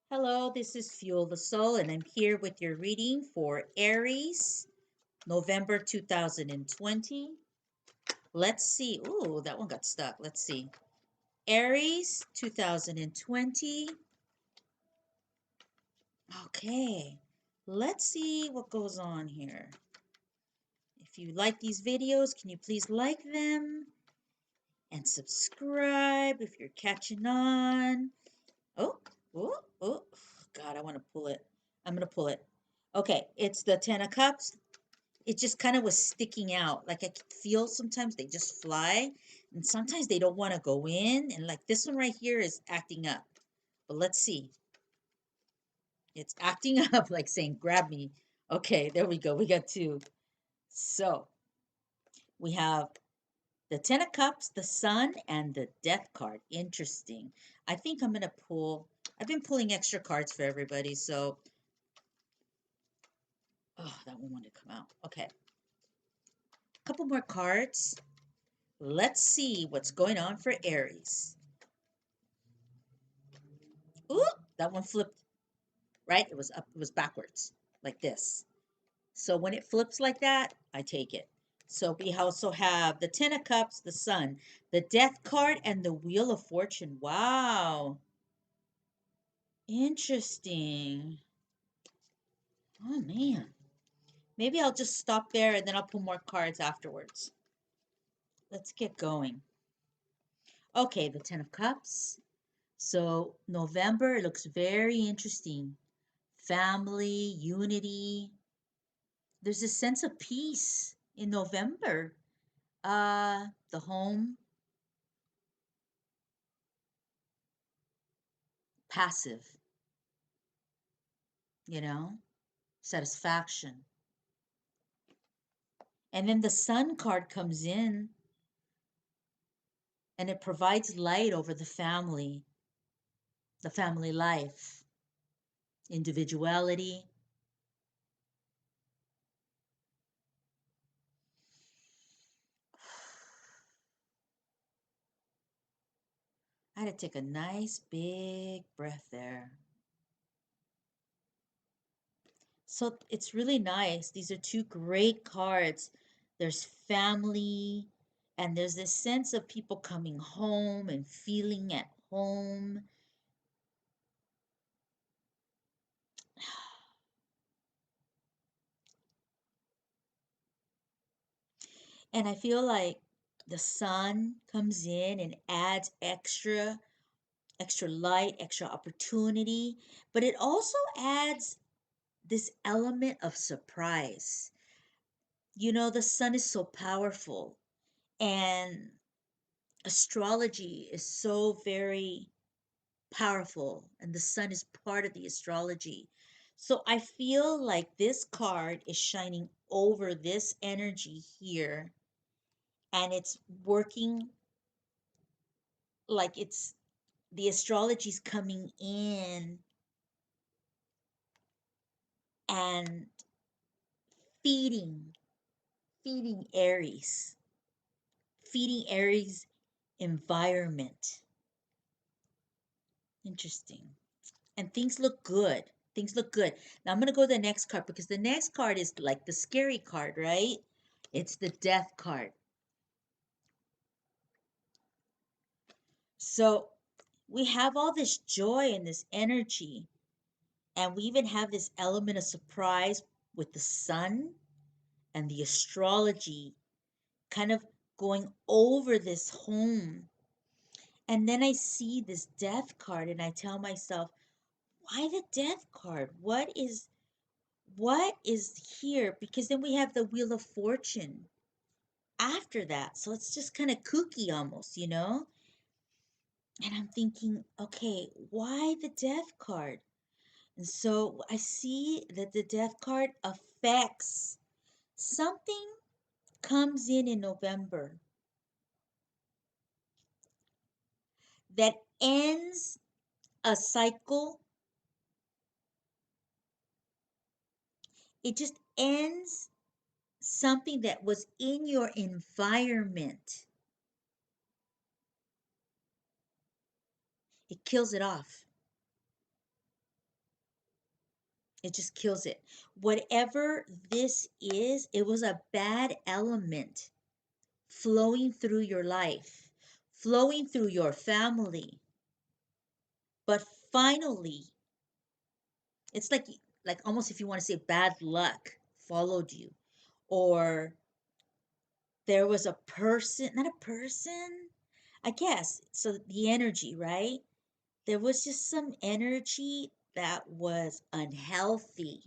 Hello, this is Fuel the Soul, and I'm here with your reading for Aries, November 2020. Let's see. Ooh, that one got stuck. Let's see. Aries 2020. Okay, let's see what goes on here. If you like these videos, can you please like them and subscribe if you're catching on? Oh, oh, oh. God, I want to pull it. I'm going to pull it. Okay, it's the Ten of Cups. It just kind of was sticking out. Like I could feel sometimes they just fly and sometimes they don't want to go in. And like this one right here is acting up. But let's see. It's acting up like saying, grab me. Okay, there we go. We got two. So we have the Ten of Cups, the Sun, and the Death card. Interesting. I think I'm going to pull. I've been pulling extra cards for everybody. So, oh, that one wanted to come out. Okay. A couple more cards. Let's see what's going on for Aries. Ooh, that one flipped, right? It was up, it was backwards, like this. So when it flips like that, I take it. So we also have the Ten of Cups, the Sun, the Death card, and the Wheel of Fortune. Wow. Interesting. Oh, man. Maybe I'll just stop there and then I'll pull more cards afterwards. Let's get going. Okay, the Ten of Cups. So November, it looks very interesting. Family, unity. There's a sense of peace in November. The home, passive, you know, satisfaction. And then the Sun card comes in and it provides light over the family life, individuality. I had to take a nice big breath there. So it's really nice. These are two great cards. There's family, and there's this sense of people coming home and feeling at home. And I feel like the sun comes in and adds extra light, extra opportunity, but it also adds this element of surprise. You know, the sun is so powerful, and astrology is so very powerful, and the sun is part of the astrology. So I feel like this card is shining over this energy here, and it's working like it's the astrology's coming in and feeding feeding Aries, feeding Aries environment. Interesting. And things look good. Things look good. Now I'm going to go to the next card because the next card is like the scary card, right? It's the Death card. So we have all this joy and this energy, and we even have this element of surprise with the sun and the astrology kind of going over this home. And then I see this Death card and I tell myself, why the Death card? What is here? Because then we have the Wheel of Fortune after that. So it's just kind of kooky almost, you know? And I'm thinking, okay, why the Death card? And so I see that the Death card affects something comes in November that ends a cycle. It just ends something that was in your environment. It kills it off. It just kills it. Whatever this is, it was a bad element flowing through your life, flowing through your family. But finally, it's like almost if you want to say bad luck followed you, or there was a person, not a person, I guess. So the energy, right? There was just some energy that was unhealthy.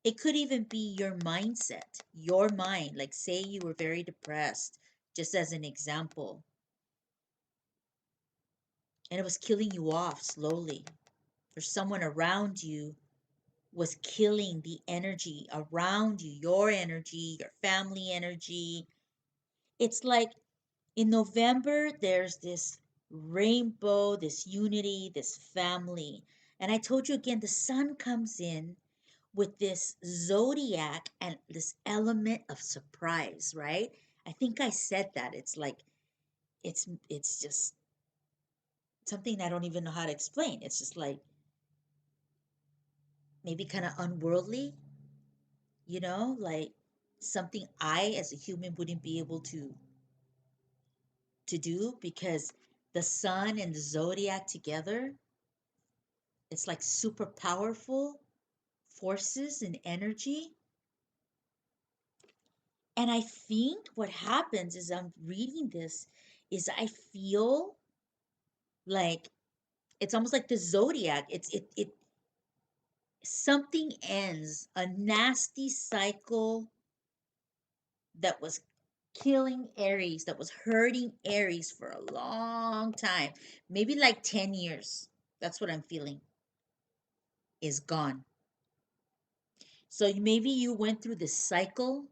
It could even be your mindset, your mind. Like, say you were very depressed, just as an example, and it was killing you off slowly, or someone around you was killing the energy around you, your energy, your family energy. It's like in November, there's this rainbow, this unity, this family. And I told you again, the sun comes in with this zodiac and this element of surprise, right? I think I said that. It's like it's just something I don't even know how to explain. It's just like maybe kind of unworldly, like something I as a human wouldn't be able to do, because the sun and the zodiac together, it's like super powerful forces and energy. And I think what happens is I'm reading this is I feel like it's almost like the zodiac. It something ends, a nasty cycle that was killing Aries, that was hurting Aries for a long time, maybe like 10 years. That's what I'm feeling is gone. So maybe you went through this cycle.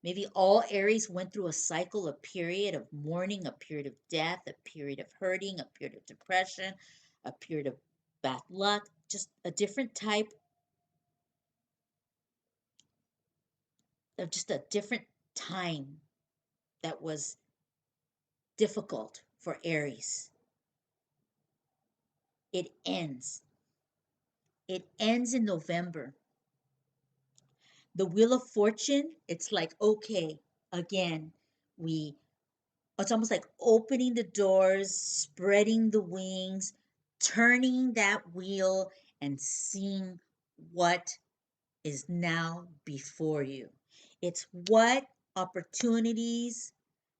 Maybe all Aries went through a cycle, a period of mourning, a period of death, a period of hurting, a period of depression, a period of bad luck, just a different type of just a different time that was difficult for Aries. It ends. It ends in November. The Wheel of Fortune, it's like, okay, again, we it's almost like opening the doors, spreading the wings, turning that wheel and seeing what is now before you. It's what opportunities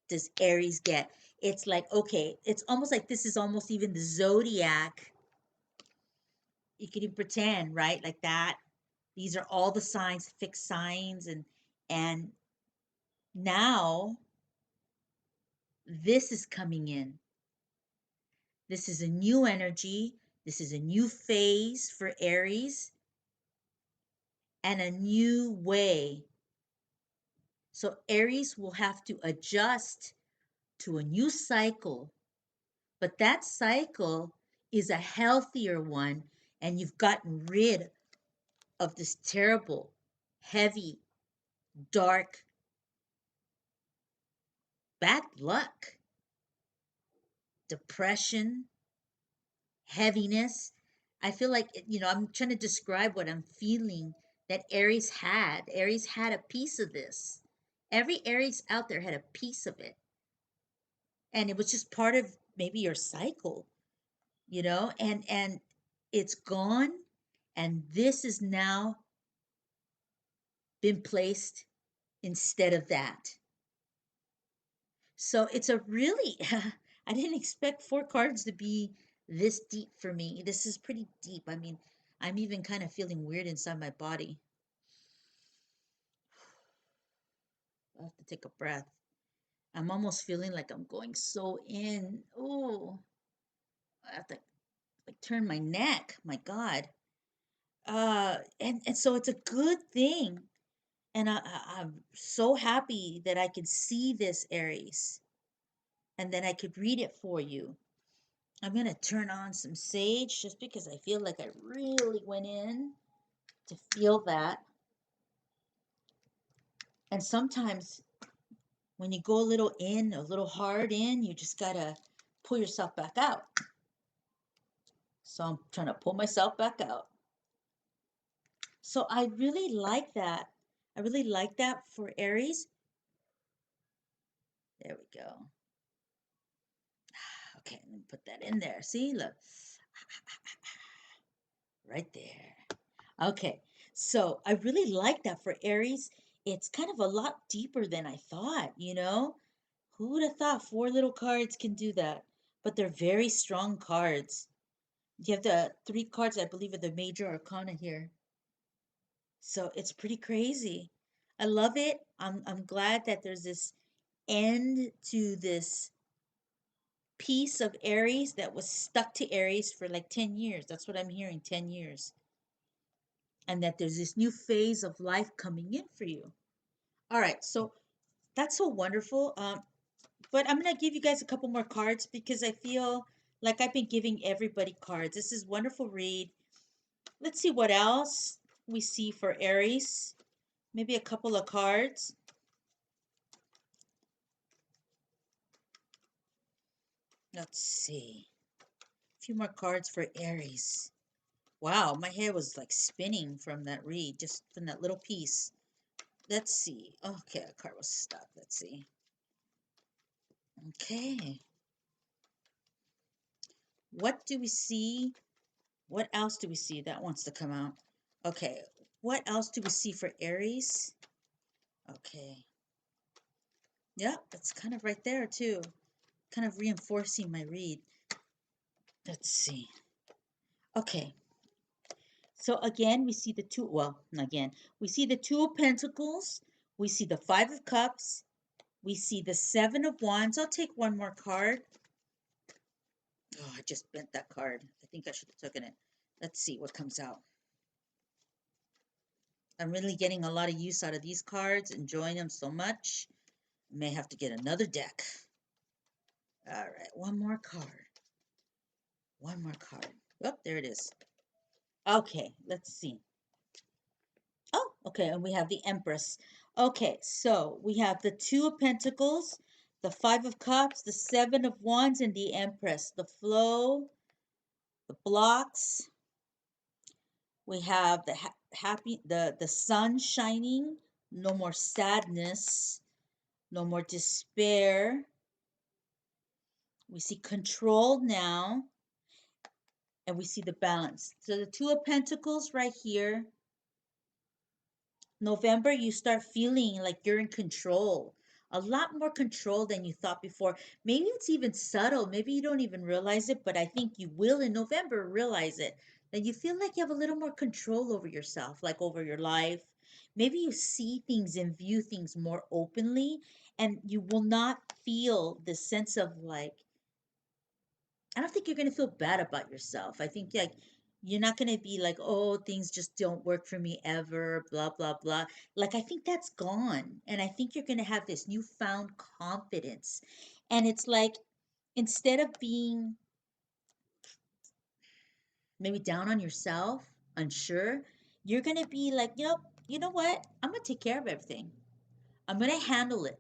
does Aries get? It's like, okay, it's almost like this is almost even the zodiac. You can even pretend, right? Like that. These are all the signs, fixed signs, and now this is coming in. This is a new energy. This is a new phase for Aries and a new way. So Aries will have to adjust to a new cycle, but that cycle is a healthier one, and you've gotten rid of this terrible, heavy, dark, bad luck, depression, heaviness. I feel like, I'm trying to describe what I'm feeling that Aries had. Aries had a piece of this. Every Aries out there had a piece of it. And it was just part of maybe your cycle, and it's gone. And this is now been placed instead of that. So it's a really, I didn't expect 4 cards to be this deep for me. This is pretty deep. I mean, I'm even kind of feeling weird inside my body. I have to take a breath. I'm almost feeling like I'm going so in. Oh, I have to like turn my neck. My God. And so it's a good thing. And I'm so happy that I could see this, Aries, and then I could read it for you. I'm going to turn on some sage just because I feel like I really went in to feel that. And sometimes when you go a little in, a little hard in, you just got to pull yourself back out. So I'm trying to pull myself back out. So I really like that. I really like that for Aries. There we go. Okay, let me put that in there. See, look, right there. Okay, so I really like that for Aries. It's kind of a lot deeper than I thought, you know? Who would have thought four little cards can do that? But they're very strong cards. You have the three cards, I believe, are the major arcana here. So it's pretty crazy. I love it. I'm glad that there's this end to this piece of Aries that was stuck to Aries for like 10 years. That's what I'm hearing, 10 years. And that there's this new phase of life coming in for you. All right, so that's so wonderful. But I'm gonna give you guys a couple more cards because I feel like I've been giving everybody cards. This is wonderful read. Let's see what else we see for Aries. Maybe a couple of cards. Let's see. A few more cards for Aries. Wow, my hair was like spinning from that read, just from that little piece. Let's see. Okay, a card was stuck. Let's see. Okay. What do we see? What else do we see that wants to come out? Okay. What else do we see for Aries? Okay. Yep, it's kind of right there too. Kind of reinforcing my read. Let's see. Okay. So again, we see the two, well, again, we see the Two of Pentacles. We see the Five of Cups. We see the Seven of Wands. I'll take one more card. Oh, I just bent that card. I think I should have taken it. Let's see what comes out. I'm really getting a lot of use out of these cards, enjoying them so much. I may have to get another deck. All right, one more card. One more card. Oh, there it is. Okay, let's see. Oh, okay, and we have the Empress. Okay, so we have the Two of Pentacles, the Five of Cups, the Seven of Wands, and the Empress. The flow, the blocks. We have the the sun shining. No more sadness. No more despair. We see control now, and we see the balance. So the Two of Pentacles right here. November, you start feeling like you're in control, a lot more control than you thought before. Maybe it's even subtle. Maybe you don't even realize it, but I think you will in November realize it. That you feel like you have a little more control over yourself, like over your life. Maybe you see things and view things more openly, and you will not feel the sense of like, I don't think you're going to feel bad about yourself. I think like you're not going to be like, oh, things just don't work for me ever, blah, blah, blah. Like, I think that's gone. And I think you're going to have this newfound confidence. And it's like, instead of being maybe down on yourself, unsure, you're going to be like, you know what? I'm going to take care of everything. I'm going to handle it.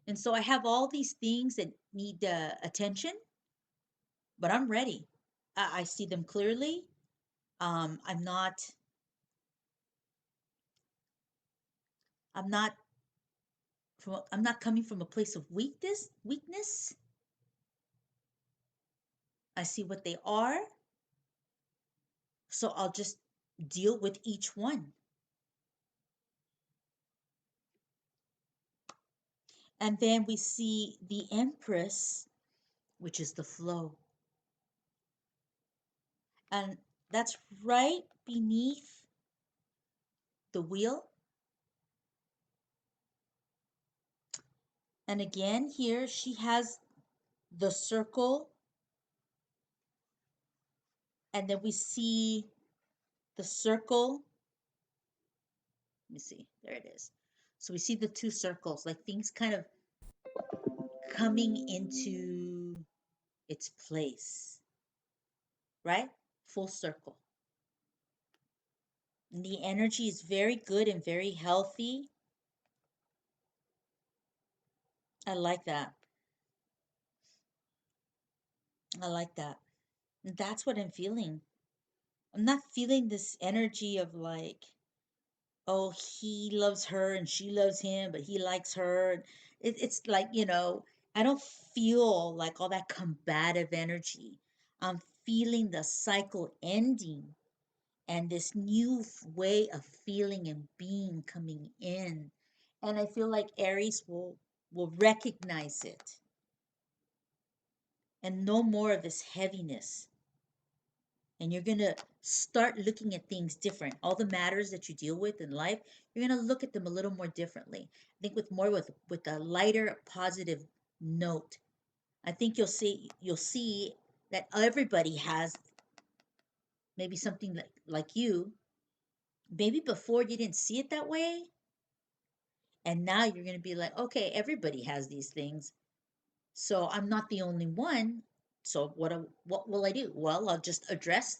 And so I have all these things that need attention, but I'm ready. I see them clearly. I'm not I'm not I'm not coming from a place of weakness. I see what they are, so I'll just deal with each one. And then we see the Empress, which is the flow. And that's right beneath the wheel. And again, here she has the circle, and then we see the circle. Let me see, there it is. So we see the two circles, like things kind of coming into its place, right? Full circle. And the energy is very good and very healthy. I like that. I like that. And that's what I'm feeling. I'm not feeling this energy of like, oh, he loves her and she loves him, but he likes her. It's like, I don't feel like all that combative energy. I'm feeling the cycle ending and this new way of feeling and being coming in. And I feel like Aries will recognize it and no more of this heaviness. And you're going to start looking at things different. All the matters that you deal with in life, you're going to look at them a little more differently. I think with a lighter positive note. I think you'll see that everybody has maybe something like you. Maybe before you didn't see it that way, and now you're going to be like, okay, everybody has these things. So I'm not the only one. So what will I do? Well, I'll just address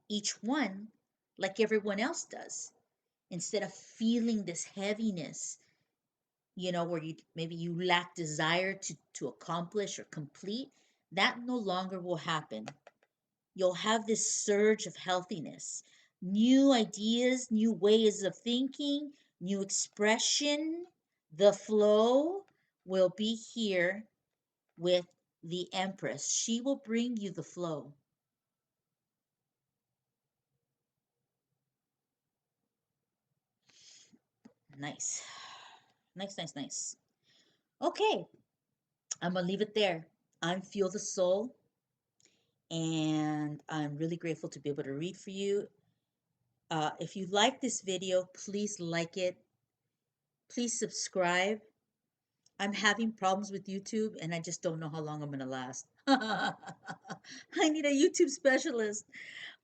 each one like everyone else does, instead of feeling this heaviness, where you lack desire to accomplish or complete. That no longer will happen. You'll have this surge of healthiness, new ideas, new ways of thinking, new expression. The flow will be here with the Empress. She will bring you the flow. Nice. Nice, nice, nice. Okay, I'm going to leave it there. I'm Feel the Soul, and I'm really grateful to be able to read for you. If you like this video, please like it. Please subscribe. I'm having problems with YouTube, and I just don't know how long I'm going to last. I need a YouTube specialist.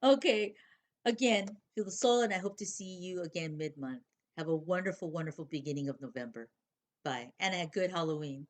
Okay, again, Feel the Soul, and I hope to see you again mid-month. Have a wonderful, wonderful beginning of November. Bye, and a good Halloween.